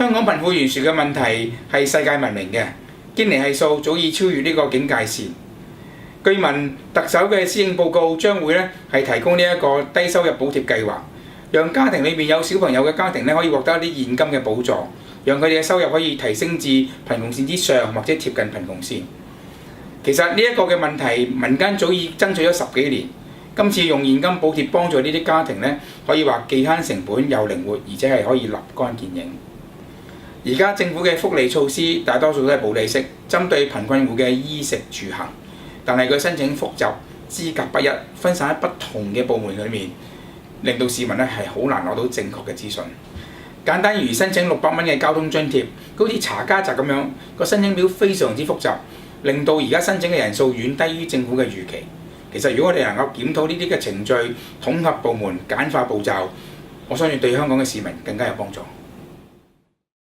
香港貧富懸殊嘅問題係世界聞名嘅，堅尼係數早已超越呢個警戒線。據聞特首嘅施政報告將會係提供呢一個低收入補貼計劃，讓家庭裏面有小朋友嘅家庭可以獲得一啲現金嘅補助，讓佢哋嘅收入可以提升至貧窮線之上或者貼近貧窮線。其實呢一個嘅問題，民間早已爭取咗10幾年。今次用現金補貼幫助呢啲家庭可以話既慳成本又靈活，而且係可以立竿見影。而家政府嘅福利措施大多數都係保利式，針對貧困戶嘅衣食住行，但係佢申請複雜、資格不一，分散喺不同嘅部門裏面，令到市民係好難攞到正確嘅資訊。簡單如申請600蚊嘅交通津貼，好似查家宅咁樣，個申請表非常之複雜，令到而家申請嘅人數遠低於政府嘅預期。其實如果我哋能夠檢討呢啲嘅程序，統合部門、簡化步驟，我相信對香港嘅市民更加有幫助。